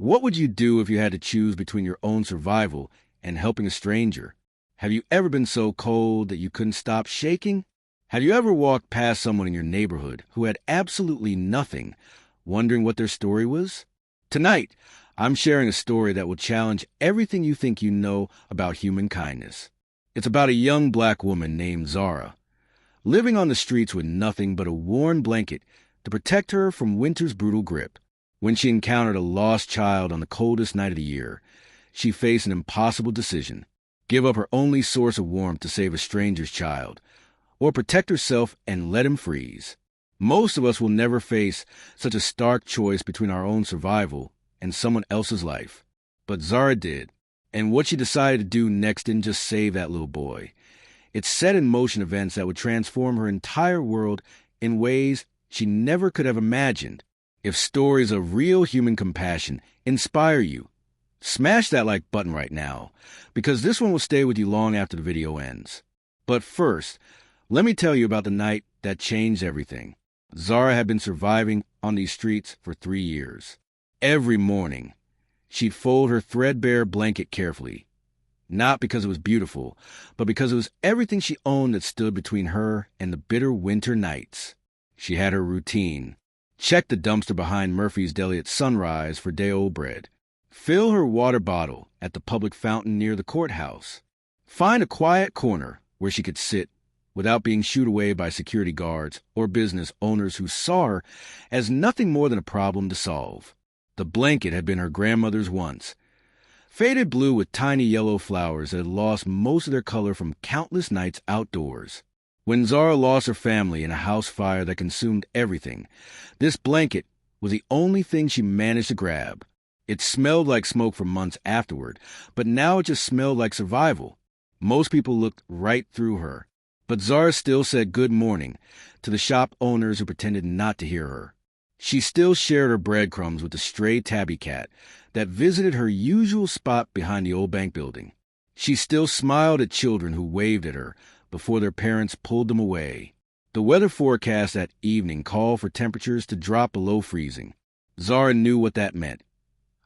What would you do if you had to choose between your own survival and helping a stranger? Have you ever been so cold that you couldn't stop shaking? Have you ever walked past someone in your neighborhood who had absolutely nothing, wondering what their story was? Tonight, I'm sharing a story that will challenge everything you think you know about human kindness. It's about a young black woman named Zara, living on the streets with nothing but a worn blanket to protect her from winter's brutal grip. When she encountered a lost child on the coldest night of the year, she faced an impossible decision: give up her only source of warmth to save a stranger's child, or protect herself and let him freeze. Most of us will never face such a stark choice between our own survival and someone else's life. But Zara did, and what she decided to do next didn't just save that little boy. It set in motion events that would transform her entire world in ways she never could have imagined. If stories of real human compassion inspire you, smash that like button right now, because this one will stay with you long after the video ends. But first, let me tell you about the night that changed everything. Zara had been surviving on these streets for 3 years. Every morning, she'd fold her threadbare blanket carefully, not because it was beautiful, but because it was everything she owned that stood between her and the bitter winter nights. She had her routine. Check the dumpster behind Murphy's Deli at sunrise for day-old bread. Fill her water bottle at the public fountain near the courthouse. Find a quiet corner where she could sit without being shooed away by security guards or business owners who saw her as nothing more than a problem to solve. The blanket had been her grandmother's once, faded blue with tiny yellow flowers that had lost most of their color from countless nights outdoors. When Zara lost her family in a house fire that consumed everything, this blanket was the only thing she managed to grab. It smelled like smoke for months afterward, but now it just smelled like survival. Most people looked right through her, but Zara still said good morning to the shop owners who pretended not to hear her. She still shared her breadcrumbs with the stray tabby cat that visited her usual spot behind the old bank building. She still smiled at children who waved at her before their parents pulled them away. The weather forecast that evening called for temperatures to drop below freezing. Zara knew what that meant.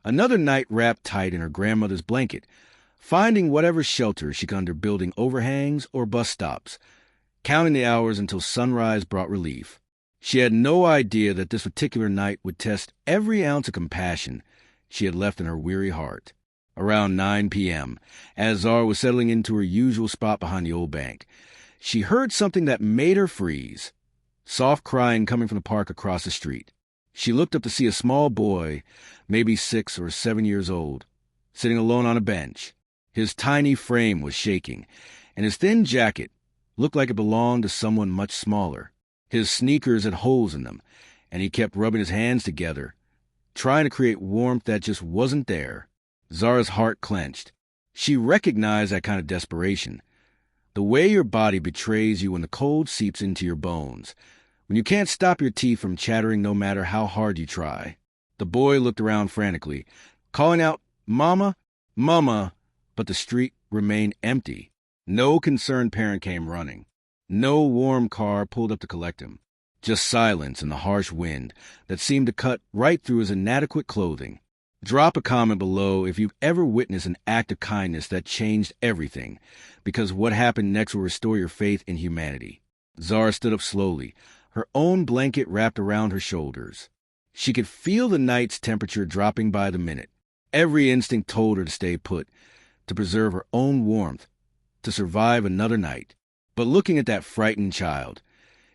Another night wrapped tight in her grandmother's blanket, finding whatever shelter she could under building overhangs or bus stops, counting the hours until sunrise brought relief. She had no idea that this particular night would test every ounce of compassion she had left in her weary heart. Around 9 p.m., as Zara was settling into her usual spot behind the old bank, she heard something that made her freeze. Soft crying coming from the park across the street. She looked up to see a small boy, maybe 6 or 7 years old, sitting alone on a bench. His tiny frame was shaking, and his thin jacket looked like it belonged to someone much smaller. His sneakers had holes in them, and he kept rubbing his hands together, trying to create warmth that just wasn't there. Zara's heart clenched. She recognized that kind of desperation. The way your body betrays you when the cold seeps into your bones, when you can't stop your teeth from chattering no matter how hard you try. The boy looked around frantically, calling out, "Mama, Mama," but the street remained empty. No concerned parent came running. No warm car pulled up to collect him. Just silence and the harsh wind that seemed to cut right through his inadequate clothing. Drop a comment below if you've ever witnessed an act of kindness that changed everything, because what happened next will restore your faith in humanity. Zara stood up slowly, her own blanket wrapped around her shoulders. She could feel the night's temperature dropping by the minute. Every instinct told her to stay put, to preserve her own warmth, to survive another night. But looking at that frightened child,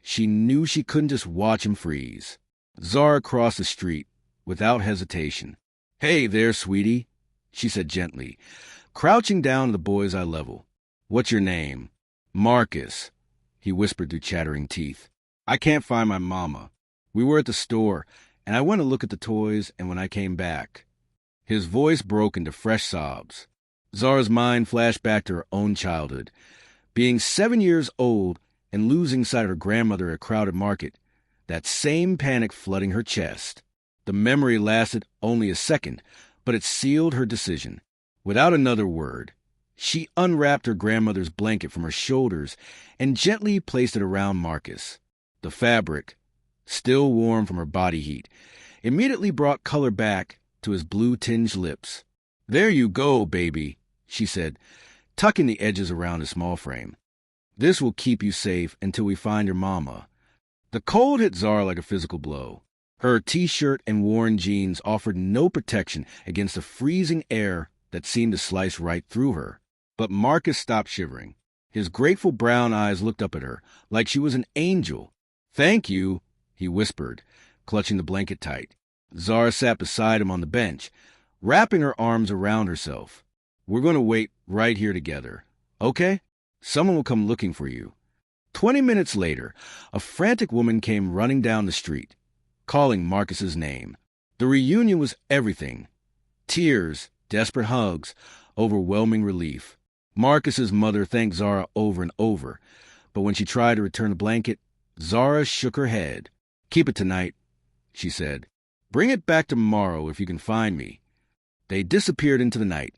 she knew she couldn't just watch him freeze. Zara crossed the street without hesitation. "Hey there, sweetie," she said gently, crouching down to the boy's eye level. "What's your name?" "Marcus," he whispered through chattering teeth. "I can't find my mama. We were at the store, and I went to look at the toys, and when I came back..." His voice broke into fresh sobs. Zara's mind flashed back to her own childhood, being 7 years old and losing sight of her grandmother at a crowded market, that same panic flooding her chest. The memory lasted only a second, but it sealed her decision. Without another word, she unwrapped her grandmother's blanket from her shoulders and gently placed it around Marcus. The fabric, still warm from her body heat, immediately brought color back to his blue-tinged lips. "There you go, baby," she said, tucking the edges around his small frame. "This will keep you safe until we find your mama." The cold hit Zara like a physical blow. Her T-shirt and worn jeans offered no protection against the freezing air that seemed to slice right through her. But Marcus stopped shivering. His grateful brown eyes looked up at her like she was an angel. "Thank you," he whispered, clutching the blanket tight. Zara sat beside him on the bench, wrapping her arms around herself. "We're going to wait right here together, okay? Someone will come looking for you." 20 minutes later, a frantic woman came running down the street, calling Marcus's name. The reunion was everything. Tears, desperate hugs, overwhelming relief. Marcus's mother thanked Zara over and over, but when she tried to return the blanket, Zara shook her head. "Keep it tonight," she said. "Bring it back tomorrow if you can find me." They disappeared into the night,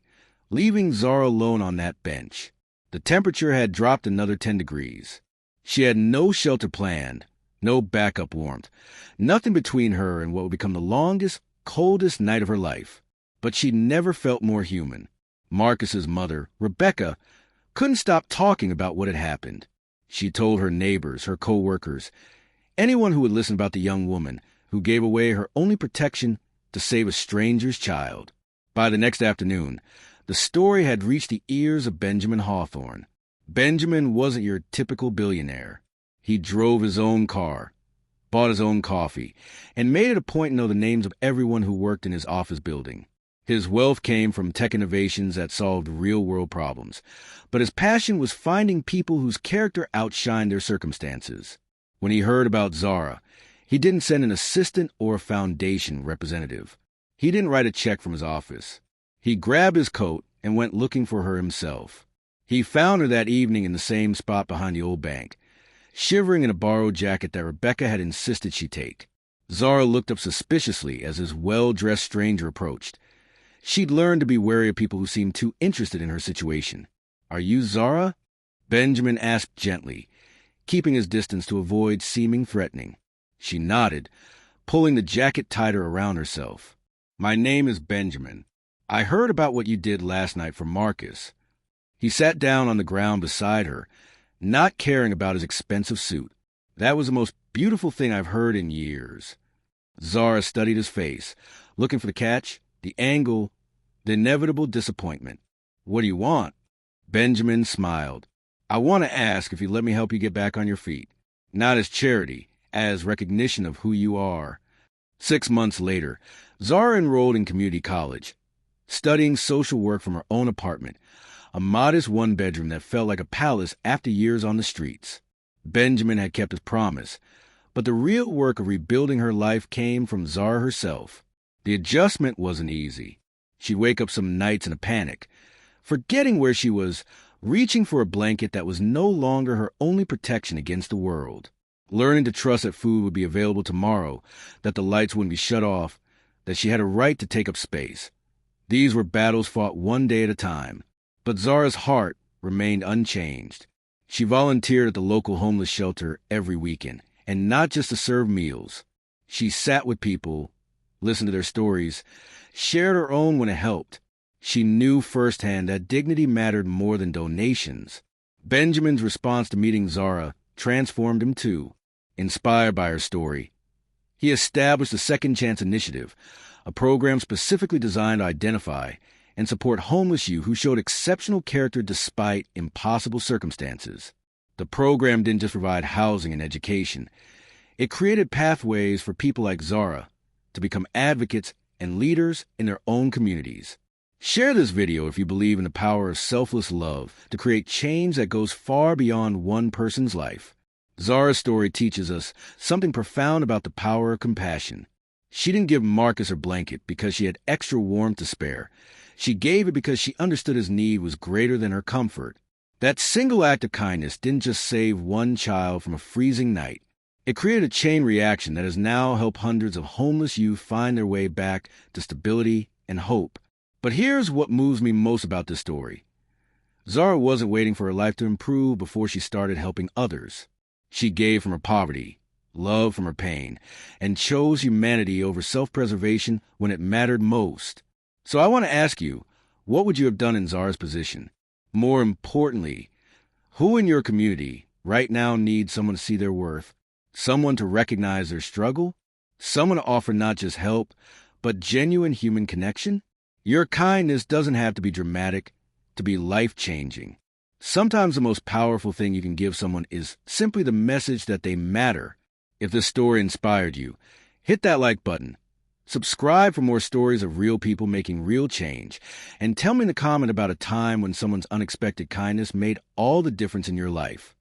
leaving Zara alone on that bench. The temperature had dropped another 10 degrees. She had no shelter planned, no backup warmth, nothing between her and what would become the longest, coldest night of her life. But she never felt more human. Marcus's mother, Rebecca, couldn't stop talking about what had happened. She told her neighbors, her co-workers, anyone who would listen about the young woman who gave away her only protection to save a stranger's child. By the next afternoon, the story had reached the ears of Benjamin Hawthorne. Benjamin wasn't your typical billionaire. He drove his own car, bought his own coffee, and made it a point to know the names of everyone who worked in his office building. His wealth came from tech innovations that solved real-world problems, but his passion was finding people whose character outshined their circumstances. When he heard about Zara, he didn't send an assistant or a foundation representative. He didn't write a check from his office. He grabbed his coat and went looking for her himself. He found her that evening in the same spot behind the old bank, shivering in a borrowed jacket that Rebecca had insisted she take. Zara looked up suspiciously as this well-dressed stranger approached. She'd learned to be wary of people who seemed too interested in her situation. "Are you Zara?" Benjamin asked gently, keeping his distance to avoid seeming threatening. She nodded, pulling the jacket tighter around herself. "My name is Benjamin. I heard about what you did last night for Marcus." He sat down on the ground beside her, not caring about his expensive suit. "That was the most beautiful thing I've heard in years." Zara studied his face, looking for the catch, the angle, the inevitable disappointment. "What do you want?" Benjamin smiled. "I want to ask if you let me help you get back on your feet. Not as charity, as recognition of who you are." 6 months later, Zara enrolled in community college, studying social work from her own apartment, a modest one-bedroom that felt like a palace after years on the streets. Benjamin had kept his promise, but the real work of rebuilding her life came from Zara herself. The adjustment wasn't easy. She'd wake up some nights in a panic, forgetting where she was, reaching for a blanket that was no longer her only protection against the world. Learning to trust that food would be available tomorrow, that the lights wouldn't be shut off, that she had a right to take up space. These were battles fought one day at a time. But Zara's heart remained unchanged. She volunteered at the local homeless shelter every weekend, and not just to serve meals. She sat with people, listened to their stories, shared her own when it helped. She knew firsthand that dignity mattered more than donations. Benjamin's response to meeting Zara transformed him too. Inspired by her story, he established the Second Chance Initiative, a program specifically designed to identify and support homeless youth who showed exceptional character despite impossible circumstances. The program didn't just provide housing and education. It created pathways for people like Zara to become advocates and leaders in their own communities. Share this video if you believe in the power of selfless love to create change that goes far beyond one person's life. Zara's story teaches us something profound about the power of compassion. She didn't give Marcus her blanket because she had extra warmth to spare. She gave it because she understood his need was greater than her comfort. That single act of kindness didn't just save one child from a freezing night. It created a chain reaction that has now helped hundreds of homeless youth find their way back to stability and hope. But here's what moves me most about this story. Zara wasn't waiting for her life to improve before she started helping others. She gave from her poverty, love from her pain, and chose humanity over self-preservation when it mattered most. So I want to ask you, what would you have done in Zara's position? More importantly, who in your community right now needs someone to see their worth, someone to recognize their struggle, someone to offer not just help, but genuine human connection? Your kindness doesn't have to be dramatic to be life-changing. Sometimes the most powerful thing you can give someone is simply the message that they matter. If this story inspired you, hit that like button. Subscribe for more stories of real people making real change. And tell me in the comment about a time when someone's unexpected kindness made all the difference in your life.